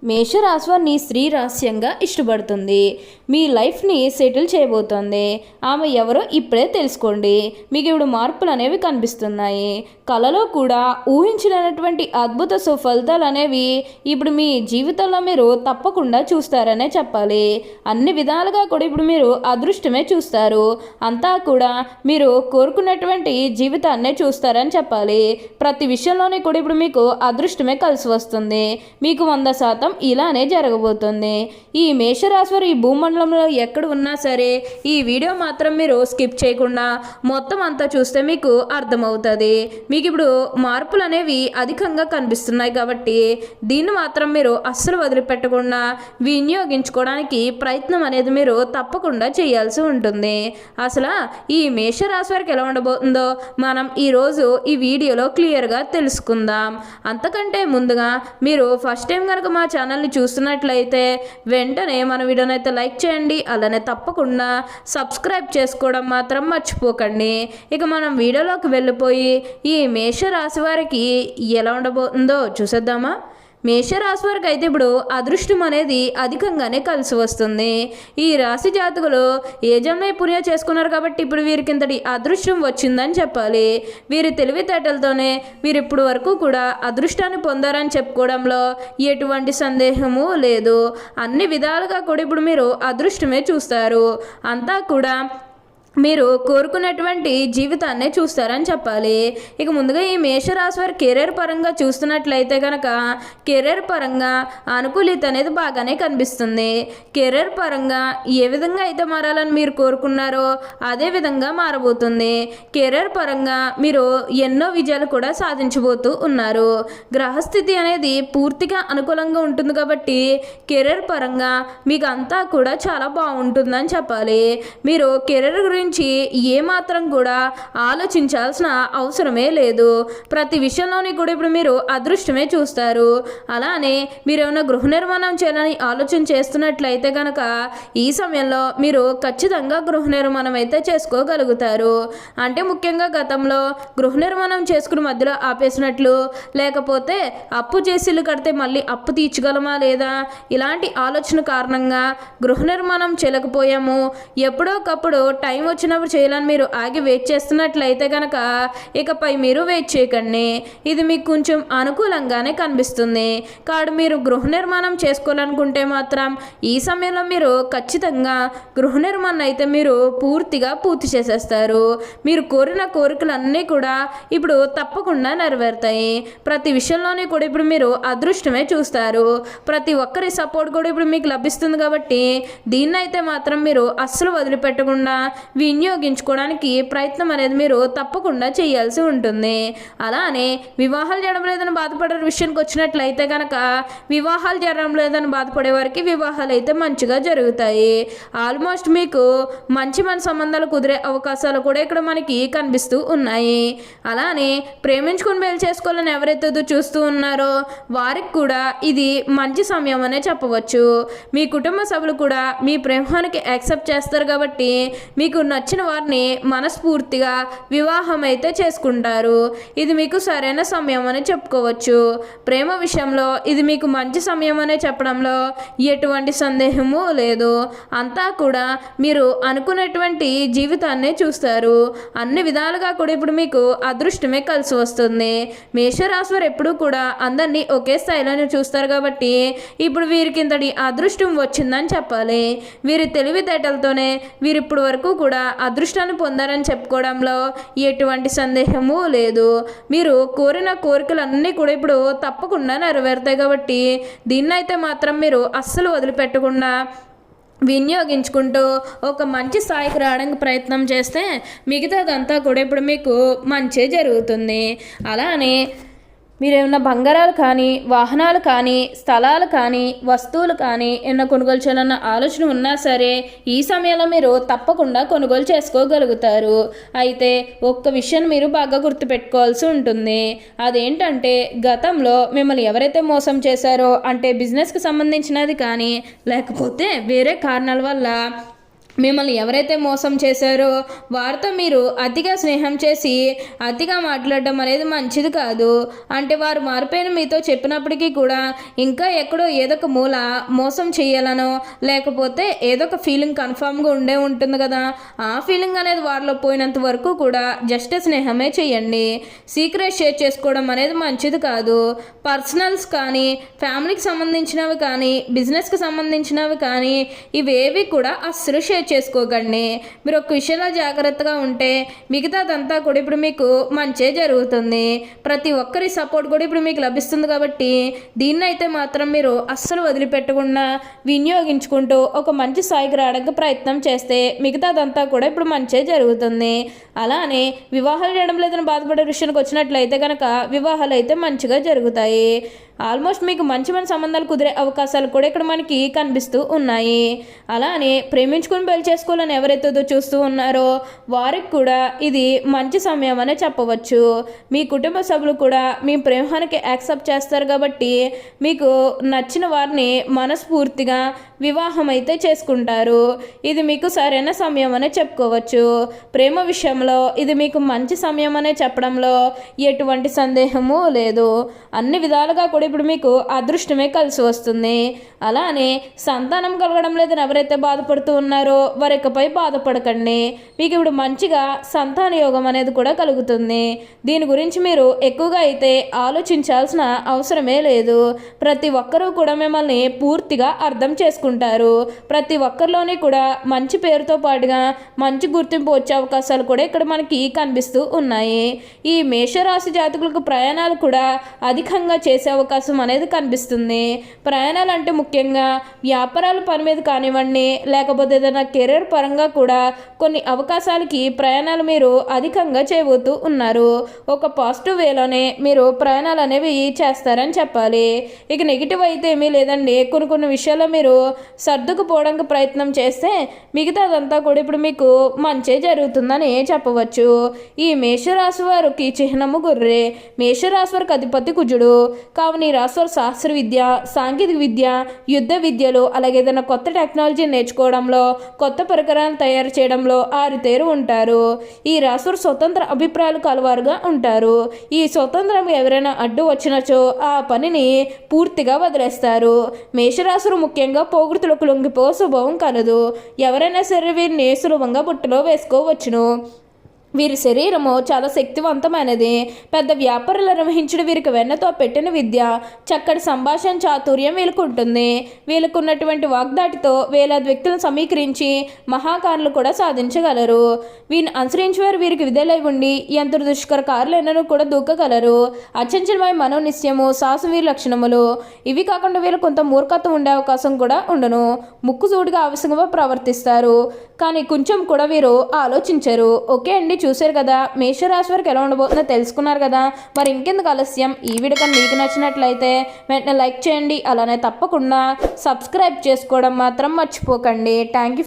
మేషరాశివారిని స్త్రీ రహస్యంగా ఇష్టపడుతుంది. మీ లైఫ్ని సెటిల్ చేయబోతోంది. ఆమె ఎవరో ఇప్పుడే తెలుసుకోండి. మీకు ఇప్పుడు మార్పులు అనేవి కనిపిస్తున్నాయి. కలలో కూడా ఊహించలేనటువంటి అద్భుత సుఫలితాలు అనేవి ఇప్పుడు మీ జీవితంలో మీరు తప్పకుండా చూస్తారనే చెప్పాలి. అన్ని విధాలుగా కూడా ఇప్పుడు మీరు అదృష్టమే చూస్తారు. అంతా కూడా మీరు కోరుకున్నటువంటి జీవితాన్నే చూస్తారని చెప్పాలి. ప్రతి విషయంలోనే కూడా ఇప్పుడు మీకు అదృష్టమే కలిసి వస్తుంది. మీకు 100% ఇలానే జరగబోతుంది. ఈ మేషరాశి వారు ఈ భూమండలంలో ఎక్కడ ఉన్నా సరే ఈ వీడియో మాత్రం మీరు స్కిప్ చేయకుండా మొత్తం అంతా చూస్తే మీకు అర్థమవుతుంది. మీకు ఇప్పుడు మార్పులు అనేవి అధికంగా కనిపిస్తున్నాయి కాబట్టి దీన్ని మాత్రం మీరు అస్సలు వదిలిపెట్టకుండా వినియోగించుకోవడానికి ప్రయత్నం అనేది మీరు తప్పకుండా చేయాల్సి ఉంటుంది. అసలు ఈ మేషరాశి వారికి ఎలా ఉండబోతుందో మనం ఈరోజు ఈ వీడియోలో క్లియర్గా తెలుసుకుందాం. అంతకంటే ముందుగా మీరు ఫస్ట్ టైం కనుక మా ఛానల్ని చూస్తున్నట్లయితే వెంటనే మన వీడియోని అయితే లైక్ చేయండి. అలానే తప్పకుండా సబ్స్క్రైబ్ చేసుకోవడం మాత్రం మర్చిపోకండి. ఇక మనం వీడియోలోకి వెళ్ళిపోయి ఈ మేషరాశి వారికి ఎలా ఉండబోతుందో చూసేద్దామా. మేషరాశి వారికి అయితే ఇప్పుడు అదృష్టం అనేది అధికంగానే కలిసి వస్తుంది. ఈ రాశి జాతకులు ఏ జన్మ పుణ్యం చేసుకున్నారు కాబట్టి ఇప్పుడు వీరికి ఇంతటి అదృష్టం వచ్చిందని చెప్పాలి. వీరి తెలివితేటలతోనే వీరు ఇప్పుడు వరకు కూడా అదృష్టాన్ని పొందారని చెప్పుకోవడంలో ఎటువంటి సందేహము లేదు. అన్ని విధాలుగా కూడా ఇప్పుడు మీరు అదృష్టమే చూస్తారు. అంతా కూడా మీరు కోరుకున్నటువంటి జీవితాన్నే చూస్తారని చెప్పాలి. ఇక ముందుగా ఈ మేషరాశి వారి కెరీర్ పరంగా చూస్తున్నట్లయితే కనుక కెరీర్ పరంగా అనుకూలిత అనేది బాగానే కనిపిస్తుంది. కెరీర్ పరంగా ఏ విధంగా అయితే మారాలని మీరు కోరుకున్నారో అదే విధంగా మారబోతుంది. కెరీర్ పరంగా మీరు ఎన్నో విజయాలు కూడా సాధించబోతూ ఉన్నారు. గ్రహస్థితి అనేది పూర్తిగా అనుకూలంగా ఉంటుంది కాబట్టి కెరీర్ పరంగా మీకు అంతా కూడా చాలా బాగుంటుందని చెప్పాలి. మీరు కెరీర్ గురించి ఏమాత్రం కూడా ఆలోచించాల్సిన అవసరమే లేదు. ప్రతి విషయంలోని కూడా ఇప్పుడు మీరు అదృష్టమే చూస్తారు. అలానే మీరు ఏమైనా గృహ నిర్మాణం చేయాలని ఆలోచన చేస్తున్నట్లయితే కనుక ఈ సమయంలో మీరు ఖచ్చితంగా గృహ నిర్మాణం అయితే చేసుకోగలుగుతారు. అంటే ముఖ్యంగా గతంలో గృహ నిర్మాణం చేసుకుని మధ్యలో ఆపేసినట్లు, లేకపోతే అప్పు చేసి ఇల్లు కడితే మళ్ళీ అప్పు తీర్చగలమా లేదా ఇలాంటి ఆలోచన కారణంగా గృహ నిర్మాణం చేయలేకపోయాము, ఎప్పుడోకప్పుడు టైం వచ్చినప్పుడు చేయాలని మీరు ఆగి వెయిట్ చేస్తున్నట్లయితే కనుక ఇకపై మీరు వెయిట్ చేయకండి. ఇది మీకు కొంచెం అనుకూలంగానే కనిపిస్తుంది. కాదు మీరు గృహ నిర్మాణం చేసుకోవాలనుకుంటే మాత్రం ఈ సమయంలో మీరు ఖచ్చితంగా గృహ నిర్మాణం అయితే మీరు పూర్తి చేసేస్తారు. మీరు కోరిన కోరికలన్నీ కూడా ఇప్పుడు తప్పకుండా నెరవేరుతాయి. ప్రతి విషయంలోనే కూడా ఇప్పుడు మీరు అదృష్టమే చూస్తారు. ప్రతి ఒక్కరి సపోర్ట్ కూడా ఇప్పుడు మీకు లభిస్తుంది కాబట్టి దీన్నైతే మాత్రం మీరు అస్సలు వదిలిపెట్టకుండా వినియోగించుకోవడానికి ప్రయత్నం అనేది మీరు తప్పకుండా చేయాల్సి ఉంటుంది. అలానే వివాహాలు చేయడం లేదని బాధపడే విషయానికి వచ్చినట్లయితే కనుక వివాహాలు చేయడం లేదని బాధపడే వారికి వివాహాలు అయితే మంచిగా జరుగుతాయి. ఆల్మోస్ట్ మీకు మంచి సంబంధాలు కుదిరే అవకాశాలు కూడా ఇక్కడ మనకి కనిపిస్తూ ఉన్నాయి. అలానే ప్రేమించుకుని పెళ్లి చేసుకోవాలని ఎవరైతే చూస్తూ ఉన్నారో వారికి కూడా ఇది మంచి సమయం అనే చెప్పవచ్చు. మీ కుటుంబ సభ్యులు కూడా మీ ప్రేమానికి యాక్సెప్ట్ చేస్తారు కాబట్టి మీకు నచ్చిన వారిని మనస్ఫూర్తిగా వివాహం అయితే చేసుకుంటారు. ఇది మీకు సరైన సమయం అని చెప్పుకోవచ్చు. ప్రేమ విషయంలో ఇది మీకు మంచి సమయం అనే చెప్పడంలో ఎటువంటి సందేహము లేదు. అంతా కూడా మీరు అనుకున్నటువంటి జీవితాన్నే చూస్తారు. అన్ని విధాలుగా కూడా ఇప్పుడు మీకు అదృష్టమే కలిసి వస్తుంది. మేషరాశి వారు ఎప్పుడూ కూడా అందరినీ ఒకే స్థాయిలోనే చూస్తారు కాబట్టి ఇప్పుడు వీరికి ఇంతటి అదృష్టం వచ్చిందని చెప్పాలి. వీరి తెలివితేటలతోనే వీరు ఇప్పుడు వరకు కూడా అదృష్టాన్ని పొందారని చెప్పుకోవడంలో ఎటువంటి సందేహము లేదు. మీరు కోరిన కోరికలన్నీ కూడా ఇప్పుడు తప్పకుండా నెరవేరుతాయి కాబట్టి దీన్నైతే మాత్రం మీరు అస్సలు వదిలిపెట్టకుండా వినియోగించుకుంటూ ఒక మంచి స్థాయికి రావడానికి ప్రయత్నం చేస్తే మిగతాదంతా కూడా ఇప్పుడు మీకు మంచి జరుగుతుంది. అలానే మీరు ఏమైనా బంగారాలు కానీ, వాహనాలు కానీ, స్థలాలు కానీ, వస్తువులు కానీ ఏమైనా కొనుగోలు చేయాలన్న ఆలోచన ఉన్నా సరే ఈ సమయంలో మీరు తప్పకుండా కొనుగోలు చేసుకోగలుగుతారు. అయితే ఒక్క విషయం మీరు బాగా గుర్తుపెట్టుకోవాల్సి ఉంటుంది. అదేంటంటే గతంలో మిమ్మల్ని ఎవరైతే మోసం చేశారో, అంటే బిజినెస్కి సంబంధించినది కానీ లేకపోతే వేరే కారణాల వల్ల మిమ్మల్ని ఎవరైతే మోసం చేశారో వారితో మీరు అతిగా స్నేహం చేసి అతిగా మాట్లాడడం అనేది మంచిది కాదు. అంటే వారు మారిపోయిన మీతో చెప్పినప్పటికీ కూడా ఇంకా ఎక్కడో ఏదో ఒక మూల మోసం చేయాలనో లేకపోతే ఏదో ఒక ఫీలింగ్ కన్ఫామ్గా ఉండే ఉంటుంది కదా, ఆ ఫీలింగ్ అనేది వారిలో పోయినంత వరకు కూడా జస్ట్ స్నేహమే చేయండి. సీక్రెట్ షేర్ చేసుకోవడం అనేది మంచిది కాదు. పర్సనల్స్ కానీ ఫ్యామిలీకి సంబంధించినవి కానీ బిజినెస్కి సంబంధించినవి కానీ ఇవేవి కూడా అస్సలు షేర్ చేసుకోకండి. మీరు ఒక విషయంలో జాగ్రత్తగా ఉంటే మిగతాదంతా కూడా ఇప్పుడు మీకు మంచే జరుగుతుంది. ప్రతి ఒక్కరి సపోర్ట్ కూడా ఇప్పుడు మీకు లభిస్తుంది కాబట్టి దీన్ని అయితే మాత్రం మీరు అస్సలు వదిలిపెట్టకుండా వినియోగించుకుంటూ ఒక మంచి స్థాయికి రావడానికి ప్రయత్నం చేస్తే మిగతాదంతా కూడా ఇప్పుడు మంచే జరుగుతుంది. అలానే వివాహాలు చేయడం లేదని బాధపడే విషయానికి వచ్చినట్లయితే కనుక వివాహాలు అయితే మంచిగా జరుగుతాయి. ఆల్మోస్ట్ మీకు మంచి మంచి సంబంధాలు కుదిరే అవకాశాలు కూడా ఇక్కడ మనకి కనిపిస్తూ ఉన్నాయి. అలానే ప్రేమించుకుని పెళ్లి చేసుకోవాలని ఎవరైతే చూస్తూ ఉన్నారో వారికి కూడా ఇది మంచి సమయం అనే చెప్పవచ్చు. మీ కుటుంబ సభ్యులు కూడా మీ ప్రేమానికి యాక్సెప్ట్ చేస్తారు కాబట్టి మీకు నచ్చిన వారిని మనస్ఫూర్తిగా వివాహం అయితే చేసుకుంటారు. ఇది మీకు సరైన సమయం అనే చెప్పుకోవచ్చు. ప్రేమ విషయంలో ఇది మీకు మంచి సమయం అనే చెప్పడంలో ఎటువంటి సందేహము లేదు. అన్ని విధాలుగా కూడా ఇప్పుడు మీకు అదృష్టమే కలిసి వస్తుంది. అలానే సంతానం కలగడం లేదని ఎవరైతే బాధపడుతూ ఉన్నారో వారికపై బాధపడకండి. మీకు ఇప్పుడు మంచిగా సంతాన యోగం అనేది కూడా కలుగుతుంది. దీని గురించి మీరు ఎక్కువగా అయితే ఆలోచించాల్సిన అవసరమే లేదు. ప్రతి ఒక్కరూ కూడా మిమ్మల్ని పూర్తిగా అర్థం చేసుకుంటారు. ప్రతి ఒక్కరిలోని కూడా మంచి పేరుతో పాటుగా మంచి గుర్తింపు వచ్చే అవకాశాలు కూడా ఇక్కడ మనకి కనిపిస్తూ ఉన్నాయి. ఈ మేషరాశి జాతకులకు ప్రయాణాలు కూడా అధికంగా చేసే అవకాశం అనేది కనిపిస్తుంది. ప్రయాణాలు అంటే ముఖ్యంగా వ్యాపారాల పని మీద కానివ్వండి లేకపోతే ఏదైనా కెరీర్ పరంగా కూడా కొన్ని అవకాశాలకి ప్రయాణాలు మీరు అధికంగా చేయబోతూ ఉన్నారు. ఒక పాజిటివ్ వేలోనే మీరు ప్రయాణాలు అనేవి చేస్తారని చెప్పాలి. ఇక నెగిటివ్ అయితే ఏమీ లేదండి. కొన్ని విషయాల్లో మీరు సర్దుకుపోవడానికి ప్రయత్నం చేస్తే మిగతాదంతా కూడా ఇప్పుడు మీకు మంచి జరుగుతుందని చెప్పవచ్చు. ఈ మేషరాశి వారికి చిహ్నము గుర్రే. మేషరాశి వారికి అధిపతి కుజుడు. కావున ఈ రాశి వారు శాస్త్ర విద్య సాంకేతిక విద్య యుద్ధ విద్యలు అలాగే ఏదైనా కొత్త టెక్నాలజీ నేర్చుకోవడంలో కొత్త పరికరాలను తయారు చేయడంలో ఆరితేరు ఉంటారు. ఈ రాశివారు స్వతంత్ర అభిప్రాయాలు కలవారుగా ఉంటారు. ఈ స్వతంత్రం ఎవరైనా అడ్డు వచ్చినచో ఆ పనిని పూర్తిగా వదిలేస్తారు. మేషరాశులు ముఖ్యంగా పోగొడుతులకు లొంగిపో స్వభావం కలదు. ఎవరైనా సరే వీరిని సులభంగా బుట్టలో వేసుకోవచ్చును. వీరి శరీరము చాలా శక్తివంతమైనది. పెద్ద వ్యాపారాలు నిర్వహించడం వీరికి వెన్నతో పెట్టిన విద్య. చక్కటి సంభాషణ చాతుర్యం వీళ్ళకు ఉంటుంది. వీళ్ళకు ఉన్నటువంటి వాగ్దాటితో వేలాది వ్యక్తులను సమీకరించి మహాకారులు కూడా సాధించగలరు. వీరిని అనుసరించి వారు వీరికి విధేలై ఉండి ఎంత దుష్కర కార్యాలను కూడా దూకగలరు. అచంచలమైన మనోనిశ్చయము సాహసం వీరి లక్షణములు. ఇవి కాకుండా వీళ్ళు కొంత మూర్ఖత్వం ఉండే అవకాశం కూడా ఉండను. ముక్కుసూటిగా ఆవశ్యంగా ప్రవర్తిస్తారు. కానీ కొంచెం కూడా వీరు ఆలోచించరు. ఓకే అండి, చూశారు కదా మేషరాశి వారికి ఎలా ఉండబోతుందో తెలుసుకున్నారు కదా. మరి ఇంకెందుకు ఆలస్యం, ఈ వీడియో కానీ మీకు నచ్చినట్లయితే వెంటనే లైక్ చేయండి. అలానే తప్పకుండా సబ్స్క్రైబ్ చేసుకోవడం మాత్రం మర్చిపోకండి. Thank you.